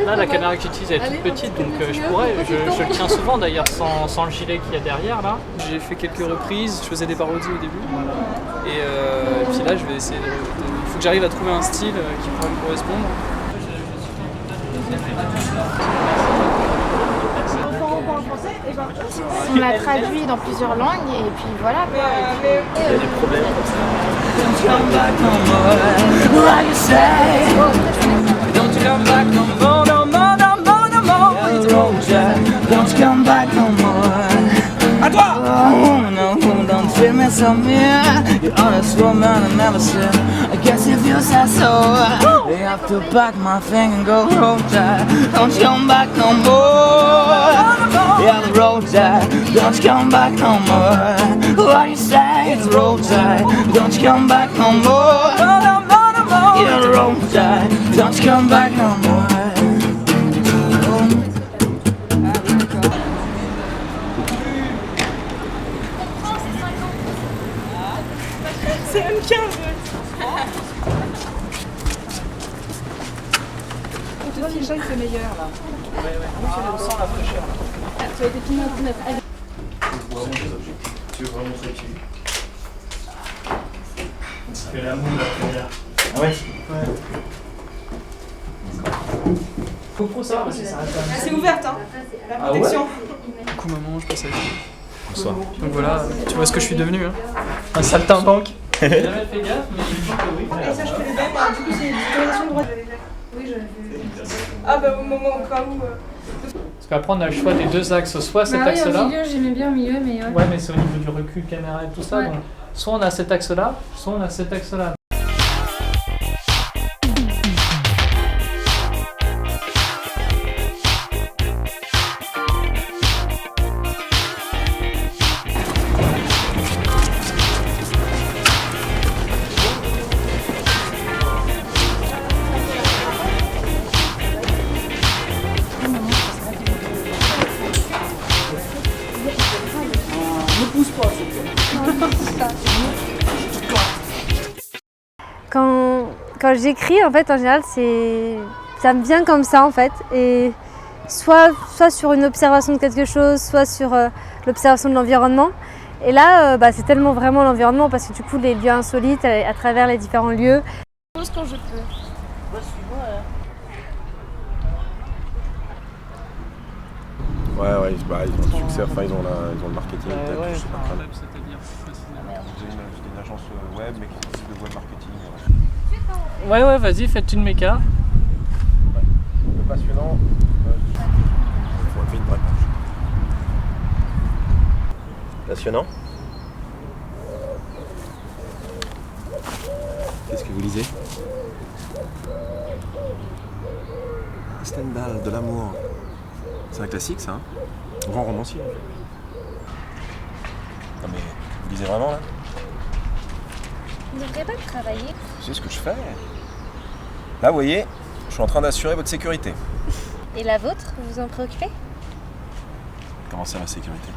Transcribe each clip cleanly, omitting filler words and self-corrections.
Là, la caméra que j'utilise est toute petite, donc je pourrais, je le tiens souvent d'ailleurs sans le gilet qu'il y a derrière là. J'ai fait quelques reprises, je faisais des parodies au début. Et puis là, je vais essayer il faut que j'arrive à trouver un style qui pourrait me correspondre. On l'a traduit dans plusieurs langues et puis voilà. Il y a des problèmes comme ça. À toi! Oh, no, don't treat me so mean. You're honest woman I never seen. I guess if you say so, I have to pack my thing and go road Jack. Don't you come back no more. Yeah, the road Jack. Don't you come back no more. What you say? It's road Jack. Don't you come back no more. Yeah, the road Jack. Don't you come back no more. C'est M15. On te dit déjà que c'est meilleur là. On sent la fraîcheur. Tu as été filmé en 19. Tu veux vraiment montrer qui? Ça fait la moule la première. Ah ouais? Ouais. Faut ça parce que ça reste. C'est ouverte hein. La protection. Coucou maman, je passe à vie. Bonsoir. Donc voilà, tu vois ce que je suis devenu. Hein. Un saltimbanque. J'ai jamais fait gaffe, mais il faut que oui. Et ça je connais bien, du coup c'est une autorisation de droit. Oui, j'avais fait. Ah bah au moment au cas où. Parce qu'après on a le choix des deux axes, soit cet Bah oui, axe-là. au milieu, j'aimais bien au milieu, mais ouais. Ouais, mais c'est au niveau du recul caméra et tout ça. Ouais. Donc, soit on a cet axe-là, soit on a cet axe-là. Quand j'écris, en fait, en général, ça me vient comme ça, en fait. Et soit sur une observation de quelque chose, soit sur l'observation de l'environnement. Et là, c'est tellement vraiment l'environnement, parce que du coup, les lieux insolites, à travers les différents lieux. Je pose quand je peux. Ouais, ils ont le succès, enfin ils ont le marketing, Ouais, je sais pas quoi. C'est-à-dire J'ai une agence web, mais qui est de web marketing. Ouais, vas-y, faites une méca. Le passionnant, il faut une vraie page. Passionnant. Qu'est-ce que vous lisez? Stendhal, de l'amour. C'est un classique ça, hein? Grand romancier. Non mais, vous lisez vraiment là? Vous ne devriez pas travailler. C'est ce que je fais. Là, vous voyez, je suis en train d'assurer votre sécurité. Et la vôtre, vous vous en préoccupez? Comment ça, la sécurité?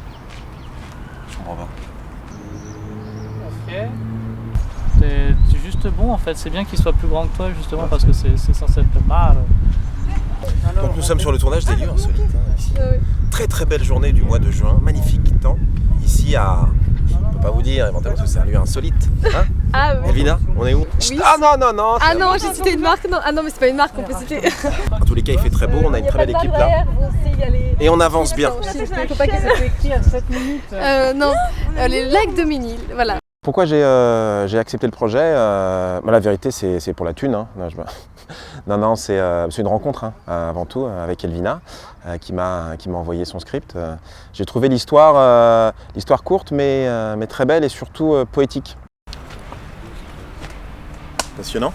Je comprends pas. Ok. C'est juste bon en fait, c'est bien qu'il soit plus grand que toi justement parce que c'est censé être mal. Donc nous sommes sur le tournage des lieux insolites, hein, ici. Très très belle journée du mois de juin, magnifique temps. Ici à... Je ne peux pas vous dire, éventuellement parce que c'est un lieu insolite. Hein? Ah oui. Elvina, on est où? Oui. Ah non Ah non, j'ai cité une marque. Non. Ah non, mais c'est pas une marque qu'on peut citer. En tous les cas, il fait très beau, on a une très belle équipe là. Et on avance bien. Il faut pas que ça écrit à 7 minutes. Non, les lacs de Ménil, voilà. Pourquoi j'ai accepté le projet? La vérité, c'est pour la thune. Hein. Non, c'est une rencontre hein, avant tout avec Elvina qui m'a envoyé son script. J'ai trouvé l'histoire courte mais très belle et surtout poétique. Passionnant.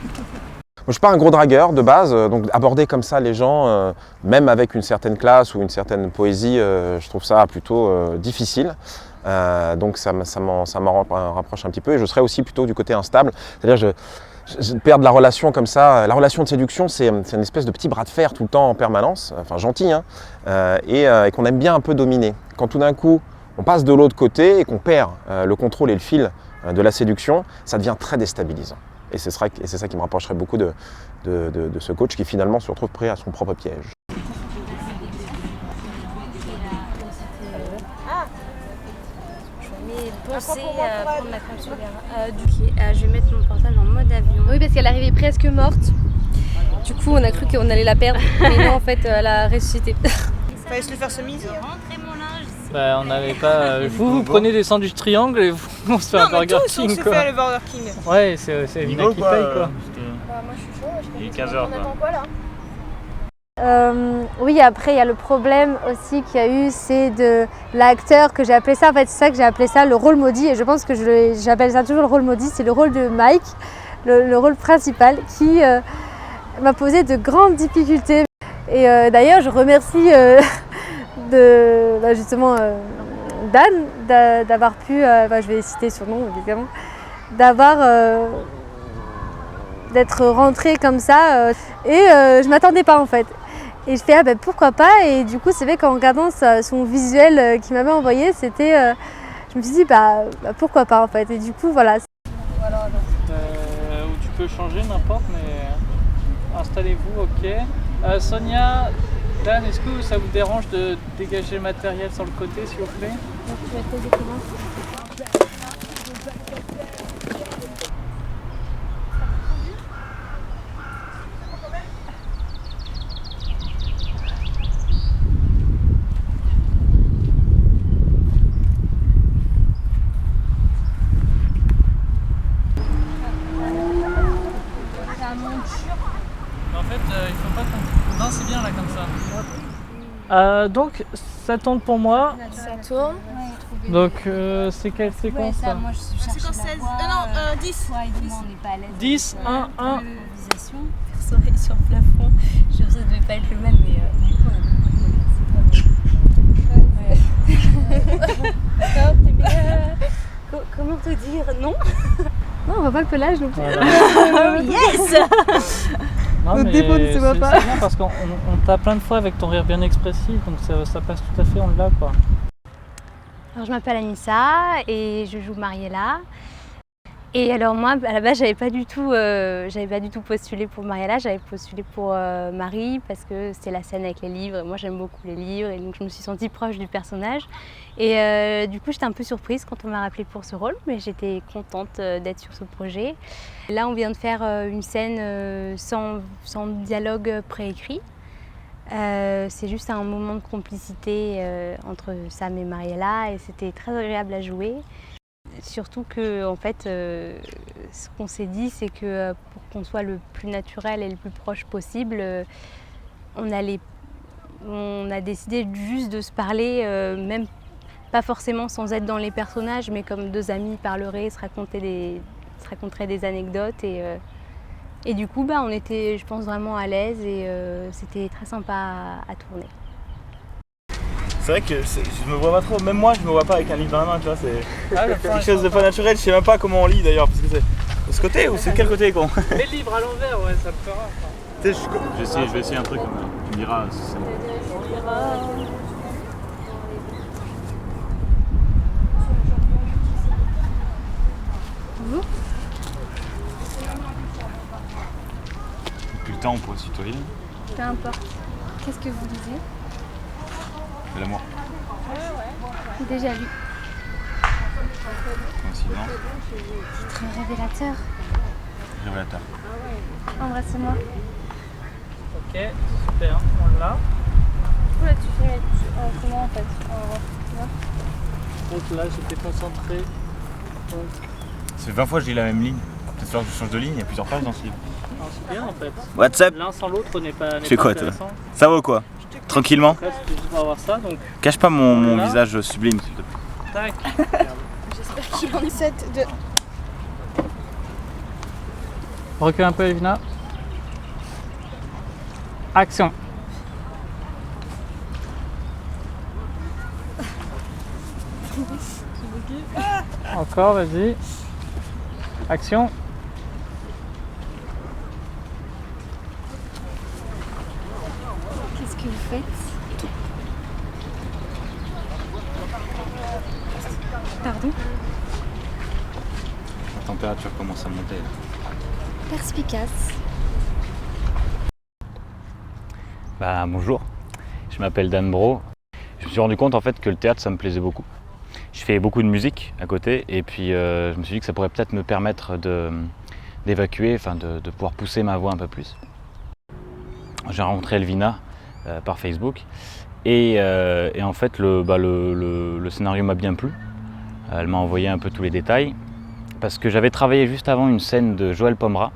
Je ne suis pas un gros dragueur de base, donc aborder comme ça les gens, même avec une certaine classe ou une certaine poésie, je trouve ça plutôt difficile. Donc ça m'en rapproche un petit peu et je serais aussi plutôt du côté instable, c'est-à-dire je perdre la relation comme ça. La relation de séduction, c'est une espèce de petit bras de fer tout le temps en permanence, enfin gentil, hein, et qu'on aime bien un peu dominer. Quand tout d'un coup on passe de l'autre côté et qu'on perd le contrôle et le fil de la séduction, ça devient très déstabilisant. Et c'est ça qui me rapprocherait beaucoup de de ce coach qui finalement se retrouve pris à son propre piège. Pensez à prendre ma crème solaire. Je vais mettre mon portable en mode avion. Oui, parce qu'elle arrivait presque morte. Du coup, on a cru qu'on allait la perdre. Mais non, en fait, elle a ressuscité. Fallait se le faire semi. Bah, on n'avait pas. Vous prenez des sandwichs triangles et vous, on se fait un Burger King, on se quoi. fait le Burger King. Ouais, c'est Vina qui paye, quoi. Bah, moi je suis chaud. Il est 15h, On attend quoi là? Oui, après, il y a le problème aussi qu'il y a eu, c'est de l'acteur que j'ai appelé ça. En fait, c'est ça que j'ai appelé ça le rôle maudit. Et je pense que j'appelle ça toujours le rôle maudit. C'est le rôle de Mike, le rôle principal, qui m'a posé de grandes difficultés. Et d'ailleurs, je remercie justement Dan d'avoir pu, je vais citer son nom évidemment, d'être rentré comme ça. Je m'attendais pas en fait. Et je fais pourquoi pas, et du coup c'est vrai qu'en regardant son visuel qu'il m'avait envoyé, c'était, je me suis dit pourquoi pas en fait, et du coup voilà. Ou tu peux changer n'importe, mais installez-vous, ok. Sonia, Dan, est-ce que ça vous dérange de dégager le matériel sur le côté s'il vous plaît? Tu vas poser comment? En fait, il faut pas qu'on... Non, c'est bien là comme ça. Donc, ça tourne pour moi. Ça tourne. Donc, c'est quelle séquence ça? Moi je cherche Séquence 16. Non, 10. Ouais, moi on n'est pas à l'aise. 10, 1, 1. L'improvisation. Soirée sur le plafond. Je suis sûre que ça devait pas être le même, mais du coup on a beaucoup rigolé. C'est trop comment te dire non? Non, on voit pas le pelage non plus. Voilà. Yes. Non, Notre mais défaut ne se voit pas. C'est bien parce qu'on t'a plein de fois avec ton rire bien expressif, donc ça passe tout à fait, on l'a quoi. Alors je m'appelle Anissa et je joue Mariella. Et alors moi, à la base, j'avais pas du tout postulé pour Mariella, j'avais postulé pour Marie parce que c'était la scène avec les livres. Et moi, j'aime beaucoup les livres et donc je me suis sentie proche du personnage. Et du coup, j'étais un peu surprise quand on m'a rappelée pour ce rôle, mais j'étais contente d'être sur ce projet. Là, on vient de faire une scène sans dialogue préécrit. C'est juste un moment de complicité entre Sam et Mariella et c'était très agréable à jouer. Surtout que en fait, ce qu'on s'est dit, c'est que pour qu'on soit le plus naturel et le plus proche possible, on a décidé juste de se parler, même pas forcément sans être dans les personnages, mais comme deux amis parleraient, se raconteraient des anecdotes. Et du coup, on était, je pense, vraiment à l'aise et c'était très sympa à tourner. C'est vrai que je me vois pas trop, même moi je me vois pas avec un livre dans la main, tu vois, c'est quelque chose de pas naturel, je sais même pas comment on lit d'ailleurs, parce que c'est de ce côté ou c'est quel côté con? Mets le livre à l'envers, ouais, ça le fera. Tu sais, je vais essayer un truc, tu me diras si c'est bon. Depuis le temps on pourrait se tutoyer. Peu importe. Qu'est-ce que vous lisez? De l'amour. Déjà lu. Coïncidence. Titre révélateur. Révélateur. Embrassez-moi. Ok, super, on l'a. Du coup, là, tu fais comment en fait? Donc là, j'étais concentré. Donc, Ça fait 20 fois que je lis la même ligne. Peut-être falloir que je change de ligne, il y a plusieurs pages dans ce livre. non, c'est bien en fait. What's up? L'un sans l'autre n'est pas. Tu fais quoi, toi? intéressant. Ça va ou quoi? Tranquillement? Là, c'était juste pour avoir ça, donc Cache pas mon Voilà. visage sublime s'il te plaît. tac. J'espère qu'il en est 7 de. Recule un peu, Evina. Action. Encore, vas-y. Action. Qu'est-ce que vous faites? Pardon? La température commence à monter. Là. Perspicace. Bonjour, je m'appelle Dan Bro. Je me suis rendu compte en fait que le théâtre ça me plaisait beaucoup. Je fais beaucoup de musique à côté et puis je me suis dit que ça pourrait peut-être me permettre d'évacuer, de pouvoir pousser ma voix un peu plus. J'ai rencontré Elvina par Facebook et en fait le scénario m'a bien plu. Elle m'a envoyé un peu tous les détails parce que j'avais travaillé juste avant une scène de Joël Pomera.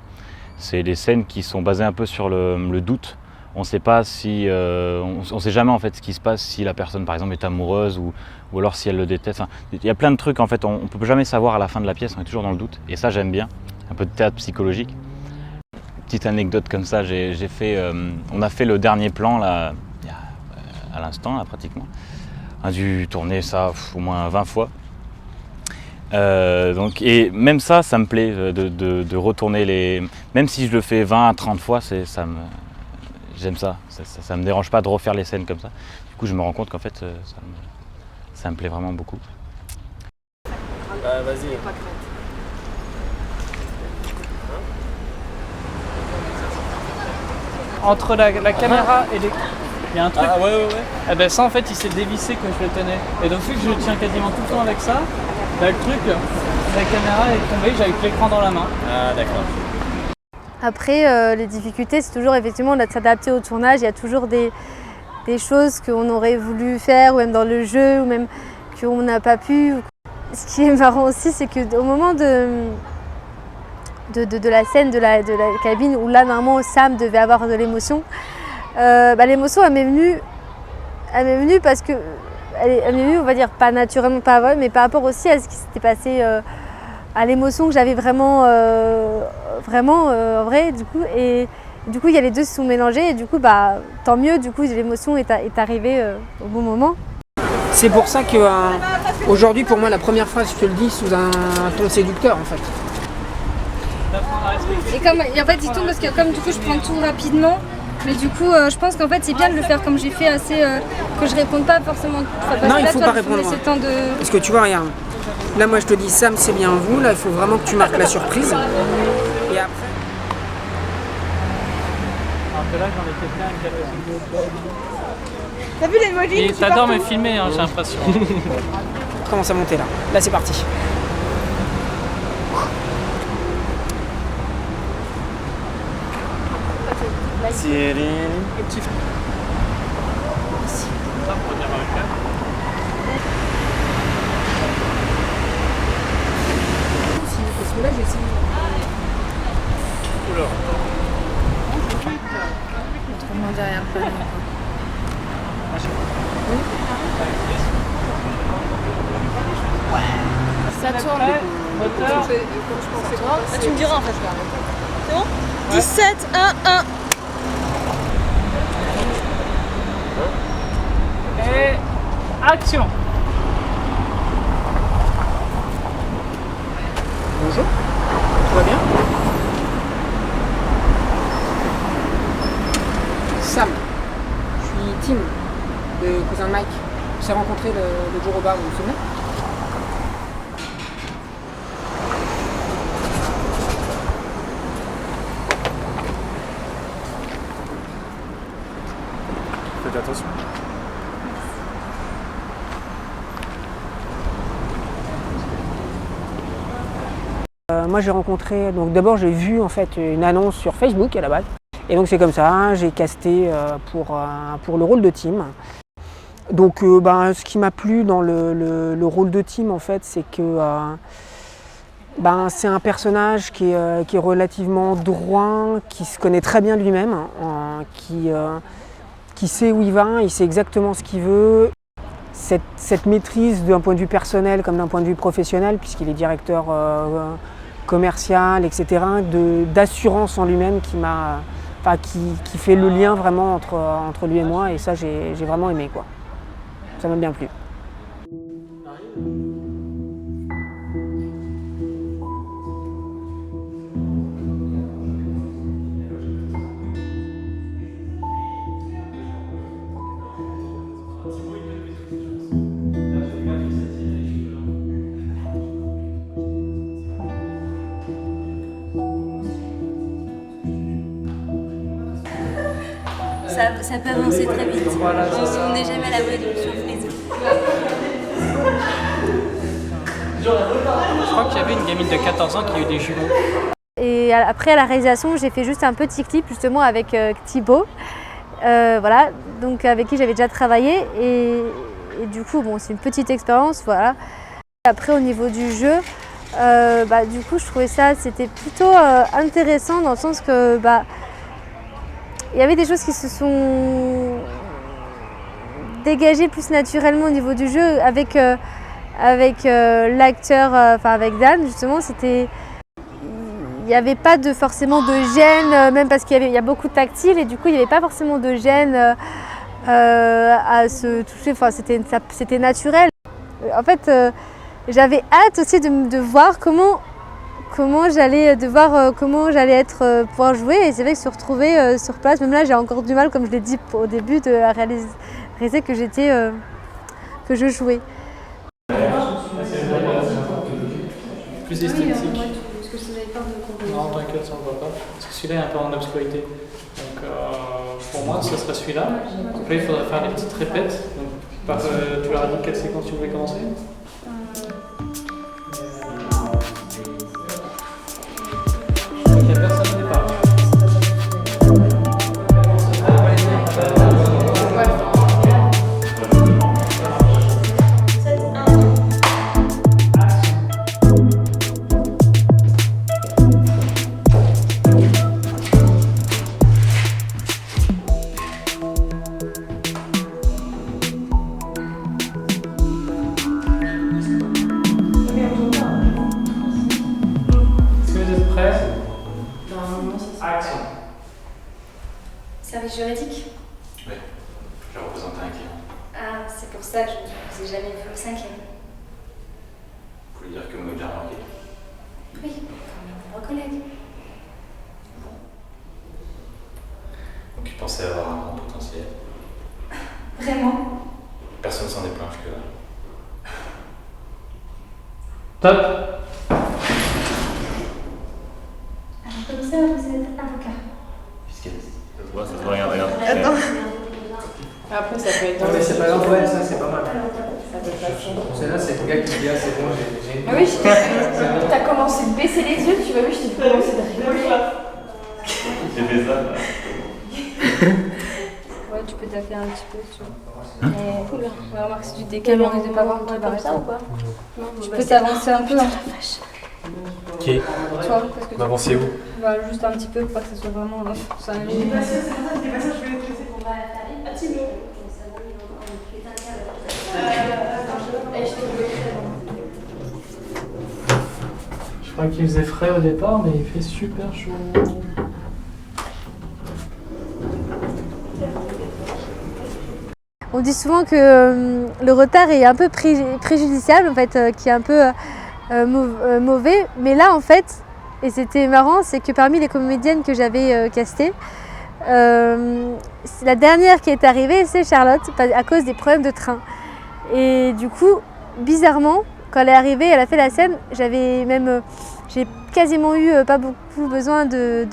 C'est des scènes qui sont basées un peu sur le doute. On ne sait pas si, on sait jamais en fait ce qui se passe si la personne par exemple est amoureuse ou alors si elle le déteste. Enfin, il y a plein de trucs en fait, on ne peut jamais savoir à la fin de la pièce, on est toujours dans le doute et ça j'aime bien, un peu de théâtre psychologique. Petite anecdote comme ça, on a fait le dernier plan là, à l'instant là, pratiquement. On a dû tourner ça au moins 20 fois. Et même ça me plaît de retourner même si je le fais 20 à 30 fois, j'aime ça. Ça me dérange pas de refaire les scènes comme ça. Du coup, je me rends compte qu'en fait, ça me plaît vraiment beaucoup. Vas-y. Entre la caméra et les... Il y a un truc. Ah ouais. Eh ben ça en fait il s'est dévissé quand je le tenais. Et donc vu que je tiens quasiment tout le temps avec ça, le truc, la caméra est tombée, j'avais l'écran dans la main. Ah d'accord. Après, les difficultés, c'est toujours effectivement de s'adapter au tournage. Il y a toujours des choses qu'on aurait voulu faire, ou même dans le jeu, ou même qu'on n'a pas pu. Ce qui est marrant aussi, c'est qu'au moment de la scène de la cabine, où là, normalement, Sam devait avoir de l'émotion, l'émotion, elle m'est venue parce que, elle m'est venue, on va dire, pas naturellement, pas avant, mais par rapport aussi à ce qui s'était passé, à l'émotion que j'avais vraiment en vrai, du coup, et du coup il y a les deux qui se sont mélangés et du coup tant mieux, du coup l'émotion est arrivée au bon moment. C'est pour ça que aujourd'hui pour moi la première phrase je te le dis sous un ton séducteur en fait. Et comme en fait il tombe parce que comme du coup je prends tout rapidement, mais du coup je pense qu'en fait c'est bien de le faire comme j'ai fait assez que je réponde pas forcément. Non, il faut pas répondre. Parce que tu vois, regarde. Là, moi, je te dis, Sam, c'est bien vous. Là, il faut vraiment que tu marques la surprise. Et après... Alors que là, j'en ai fait plein qui avaient... T'as vu l'emoji? T'adores me filmer, hein, j'ai l'impression. On commence à monter, là. Là, c'est parti. Là, j'ai essayé. Oula. Autrement derrière le panneau. Ça tourne. Moteur. Tu me diras en fait. C'est bon 17, 1, 1. Et action. Bonjour, tout va bien? Sam, je suis Tim, le cousin de Mike. On s'est rencontrés le jour au bar, vous vous souvenez? Faites attention. Moi j'ai rencontré, donc d'abord j'ai vu en fait une annonce sur Facebook à la base. Et donc c'est comme ça, j'ai casté pour le rôle de Tim. Donc ce qui m'a plu dans le rôle de Tim en fait, c'est que c'est un personnage qui est relativement droit, qui se connaît très bien lui-même, qui sait où il va, il sait exactement ce qu'il veut. Cette maîtrise d'un point de vue personnel comme d'un point de vue professionnel, puisqu'il est directeur commercial, etc., d'assurance en lui-même qui fait le lien vraiment entre lui et moi, et ça j'ai vraiment aimé, quoi. Ça m'a bien plu. ça peut avancer très vite. Voilà, On n'est jamais à l'abri d'une surprise. Je crois qu'il y avait une gamine de 14 ans qui a eu des jumeaux. Et après, à la réalisation, j'ai fait juste un petit clip justement avec Thibaut, voilà, donc avec qui j'avais déjà travaillé. Et du coup, bon, c'est une petite expérience, voilà. Après, au niveau du jeu, du coup, je trouvais ça, c'était plutôt intéressant dans le sens que, il y avait des choses qui se sont dégagées plus naturellement au niveau du jeu avec l'acteur, avec Dan, justement, c'était... Il n'y avait pas forcément de gêne, même parce qu'il y a beaucoup de tactile et du coup il n'y avait pas forcément de gêne à se toucher, enfin, c'était naturel. En fait, j'avais hâte aussi de voir comment j'allais pouvoir jouer et c'est vrai que se retrouver sur place, même là j'ai encore du mal, comme je l'ai dit au début, de réaliser que je jouais. Plus esthétique. Non, t'inquiète, ça ne va pas. Parce que celui-là est un peu en obscurité. Donc pour moi, ce serait celui-là. Donc là, il faudrait faire des petites répètes. Donc, tu leur as dit quelle séquence tu voulais commencer? Il n'y a personne au départ. Service juridique? Oui, je représentais un client. Ah, c'est pour ça que je ne vous ai jamais vu au 5e. Vous voulez dire que vous m'avez bien remarqué? Oui, comme un nombreux collègues. Donc il pensait avoir un grand potentiel. Vraiment? Personne s'en est plaint jusque-là. Top. Alors comme ça, vous êtes avocat. Fiscaliste. Ça se voit, regarde. Attends. Après, ça peut être. Non, mais c'est pas grave, ouais, ça c'est pas mal. Celle-là, c'est le gars qui dit, ah, c'est bon, j'ai une. Ah oui, t'as commencé de baisser les yeux, tu m'as vu, je t'ai commencé de rigoler. J'ai fait ça. Ouais, tu peux taper un petit peu, tu vois. Cool. Ouais, remarque, si tu décales, on risque de pas voir un truc comme ça ou pas? Non, tu peux t'avancer un peu dans ta vache. Ok. Tu vois, parce que M'avancer où? Juste un petit peu pour pas que ça soit vraiment. Ça Je crois qu'il faisait frais au départ, mais il fait super chaud. On dit souvent que le retard est un peu préjudiciable, en fait, qui est un peu mauvais. Mais là, en fait, et c'était marrant, c'est que parmi les comédiennes que j'avais castées, la dernière qui est arrivée, c'est Charlotte, à cause des problèmes de train. Et du coup, bizarrement, quand elle est arrivée, elle a fait la scène, j'ai quasiment eu pas beaucoup besoin de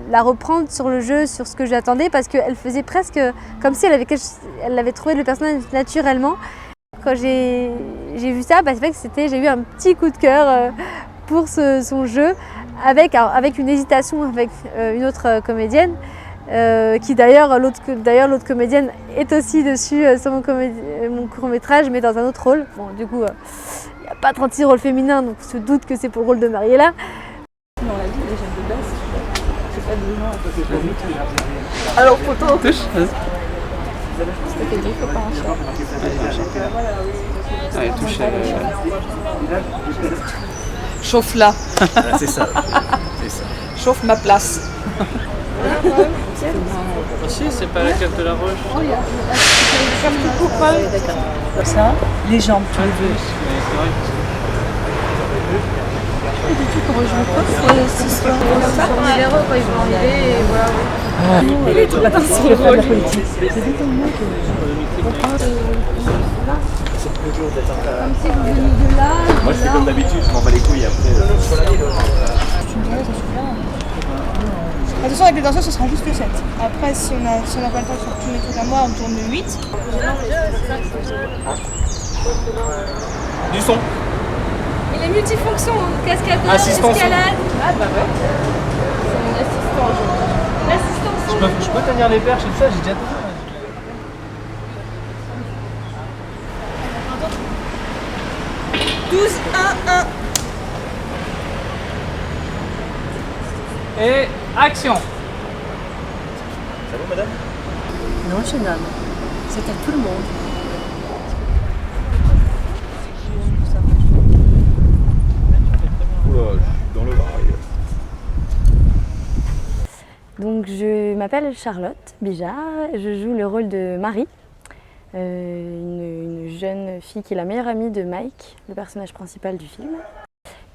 la reprendre sur le jeu, sur ce que j'attendais, parce qu'elle faisait presque comme si elle avait trouvé le personnage naturellement. Quand j'ai vu ça, c'est vrai que j'ai eu un petit coup de cœur pour son jeu, avec une hésitation avec une autre comédienne, qui d'ailleurs, l'autre comédienne est aussi dessus sur mon court-métrage, mais dans un autre rôle. Bon, du coup, il n'y a pas 36 rôles féminins, donc on se doute que c'est pour le rôle de Mariella. Dans la vie, déjà de base, c'est pas des gens à côté de lui. Alors, photo. Touche. C'était dit, faut pas en faire. Allez, touche. Chauffe là. Voilà, c'est ça. Chauffe ma place. Si, c'est pas la cave de la roche. Oh, il y a ça, les jambes, tu veux. Et du tout, comment je me passe, c'est ça. Quand ils vont enlever, et voilà. Il est trop dans son rôle. C'est détonnant que. C'est plus dur d'être comme si vous veniez de là. Moi je fais comme d'habitude, je m'en bats les couilles après. Tu me dirais, je suis là. De toute façon, avec les danseurs, ce sera juste 7. Après, si on n'a pas le temps de faire tous mes trucs à moi, on tourne de 8. Du son. Il est multifonction, cascadeur, Assistant escalade. Ah bah ouais. C'est mon assistant. L'assistant. Je peux tenir les perches et tout ça, j'ai déjà tout. 12, 1, 1. Et action. C'est bon, madame? Non, jeune homme, c'est à tout le monde. Oula, je suis dans le rail. Donc je m'appelle Charlotte Bijard, je joue le rôle de Marie, une jeune fille qui est la meilleure amie de Mike, le personnage principal du film.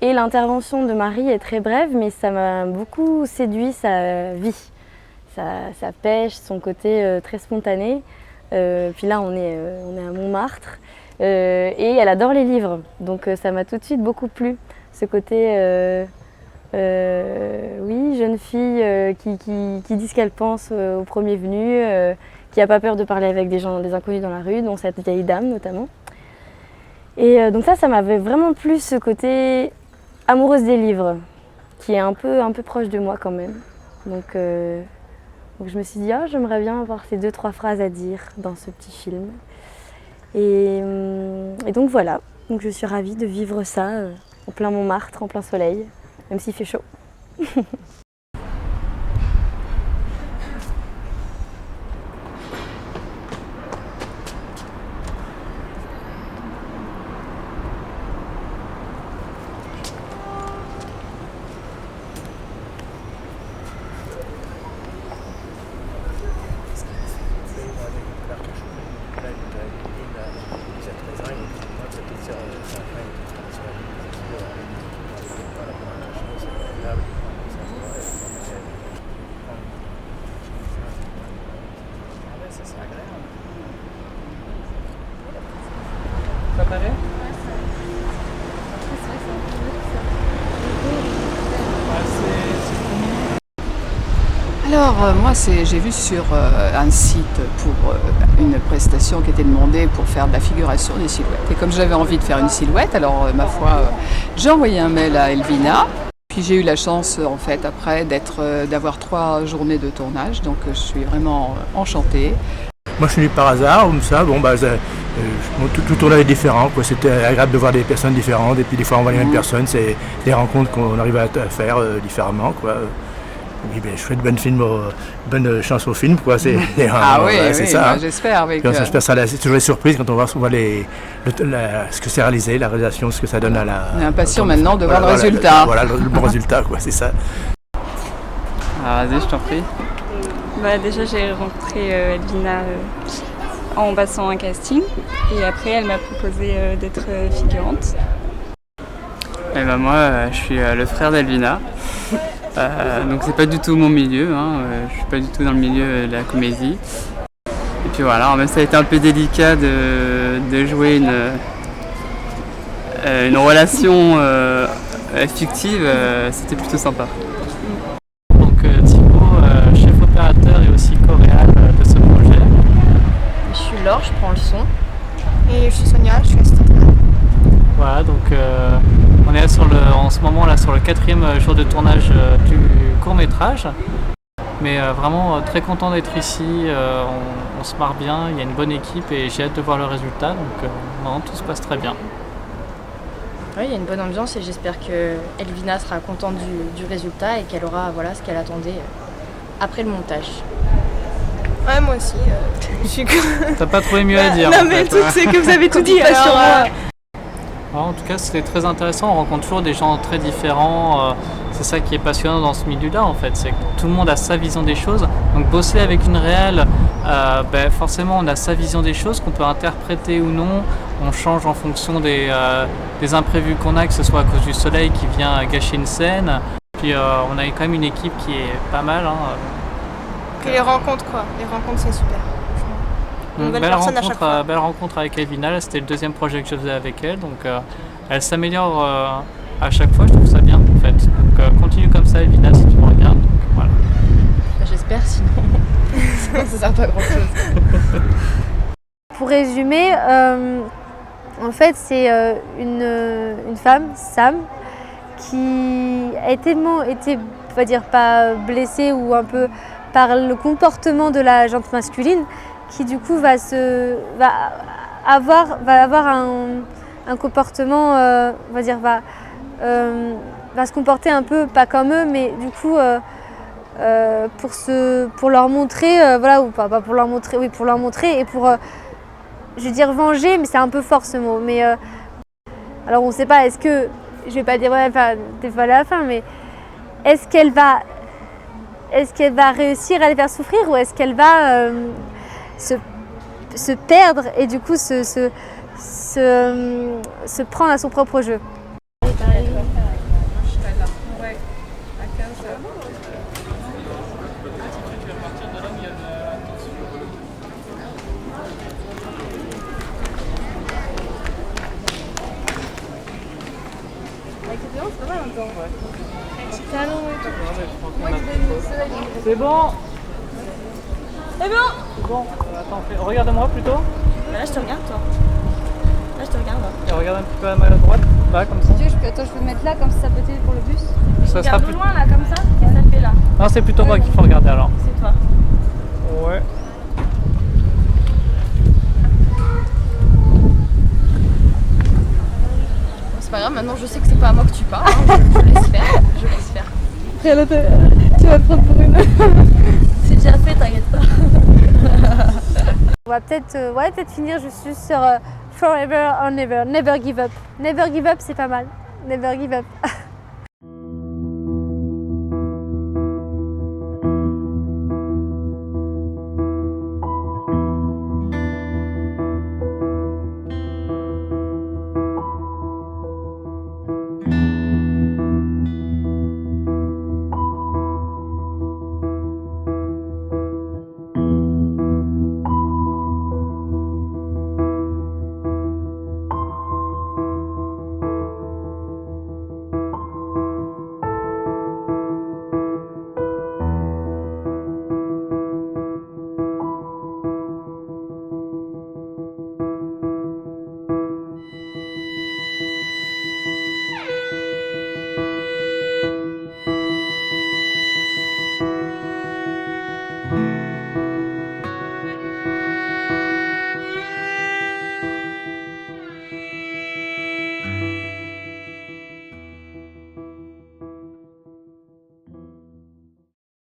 Et l'intervention de Marie est très brève, mais ça m'a beaucoup séduit sa vie, sa pêche, son côté très spontané. Puis là on est à Montmartre et elle adore les livres, donc ça m'a tout de suite beaucoup plu, ce côté oui, jeune fille qui dit ce qu'elle pense au premier venu, qui n'a pas peur de parler avec des inconnus dans la rue, dont cette vieille dame notamment. Et donc ça m'avait vraiment plu, ce côté amoureuse des livres, qui est un peu proche de moi quand même. Donc je me suis dit, oh, j'aimerais bien avoir ces 2-3 phrases à dire dans ce petit film. Et donc voilà, donc je suis ravie de vivre ça en plein Montmartre, en plein soleil, même s'il fait chaud. Ça paraît? Alors moi j'ai vu sur un site pour une prestation qui était demandée pour faire de la figuration des silhouettes. Et comme j'avais envie de faire une silhouette, alors ma foi, j'ai envoyé un mail à Elvina. Puis j'ai eu la chance en fait après d'avoir 3 journées de tournage, donc je suis vraiment enchantée. Moi je suis venu par hasard, comme ça, tout tournage est différent, quoi. C'était agréable de voir des personnes différentes et puis des fois on voit les mêmes personnes, c'est des rencontres qu'on arrive à faire différemment, quoi. Et puis, je fais de bonnes chances au film, quoi. C'est ça. J'espère. J'espère ça, c'est toujours les surprises quand on voit ce que c'est réalisé, la réalisation, ce que ça donne à la. On est impatient maintenant de voir le résultat. Voilà, le bon résultat, quoi, c'est ça. Ah, vas-y, je t'en prie. Déjà, j'ai rencontré Elvina en passant un casting et après, elle m'a proposé d'être figurante. Et moi, je suis le frère d'Elvina. Donc c'est pas du tout mon milieu, je suis pas du tout dans le milieu de la comédie. Et puis voilà, même ça a été un peu délicat de jouer une relation fictive, c'était plutôt sympa. Donc Thibaut, chef opérateur et aussi coréal de ce projet. Je suis Laure, je prends le son. Et je suis Sonia, je suis assistante. Voilà, donc on est en ce moment là sur le 4e jour de tournage du court-métrage. Mais vraiment très content d'être ici, on se marre bien, il y a une bonne équipe et j'ai hâte de voir le résultat, donc non, tout se passe très bien. Oui, il y a une bonne ambiance et j'espère que Elvina sera contente du résultat et qu'elle aura ce qu'elle attendait après le montage. Ouais, moi aussi. Je suis T'as pas trouvé mieux à dire? Non, mais le truc, c'est que vous avez tout dit. En tout cas, c'était très intéressant. On rencontre toujours des gens très différents. C'est ça qui est passionnant dans ce milieu-là, en fait. C'est que tout le monde a sa vision des choses. Donc, bosser avec une réelle, forcément, on a sa vision des choses qu'on peut interpréter ou non. On change en fonction des imprévus qu'on a, que ce soit à cause du soleil qui vient gâcher une scène. Puis, on a quand même une équipe qui est pas mal. Et les rencontres, quoi. Les rencontres, c'est super. Belle rencontre avec Elvina, c'était le 2e projet que je faisais avec elle, donc elle s'améliore à chaque fois, je trouve ça bien en fait. Donc continue comme ça Elvina si tu me regardes, donc, voilà. j'espère, sinon ça sert pas à grand chose. Pour résumer, en fait c'est une femme, Sam, qui a tellement été, on va dire, pas blessée ou un peu par le comportement de la gente masculine, qui du coup va avoir un comportement, on va dire, va se comporter un peu pas comme eux, mais du coup pour leur montrer, voilà, ou pas pour leur montrer, oui, pour leur montrer et pour, je vais dire venger, mais c'est un peu fort ce mot, mais alors on ne sait pas, est-ce que, je vais pas dire ouais, enfin, t'es pas à la fin, mais est-ce qu'elle va réussir à les faire souffrir ou est-ce qu'elle va se perdre et du coup se prendre à son propre jeu. C'est pas mal encore. C'est un long C'est bon. C'est bon. C'est bon. Attends, regarde-moi plutôt. Bah là je te regarde toi. Là je te regarde. Et regarde un petit peu à ma droite, là comme ça. Attends, je peux te mettre là comme ça peut t'aider pour le bus. Ça sera plus loin là comme ça. Qu'est-ce que ça fait là? Non, c'est plutôt moi qu'il faut regarder alors. C'est toi. Ouais. C'est pas grave, maintenant je sais que c'est pas à moi que tu parles, hein. Je laisse faire, je laisse faire. Après là, tu vas te prendre pour une. C'est déjà fait, t'inquiète pas. On va peut-être finir juste sur Forever or Never, Never Give Up. Never Give Up, c'est pas mal. Never Give Up.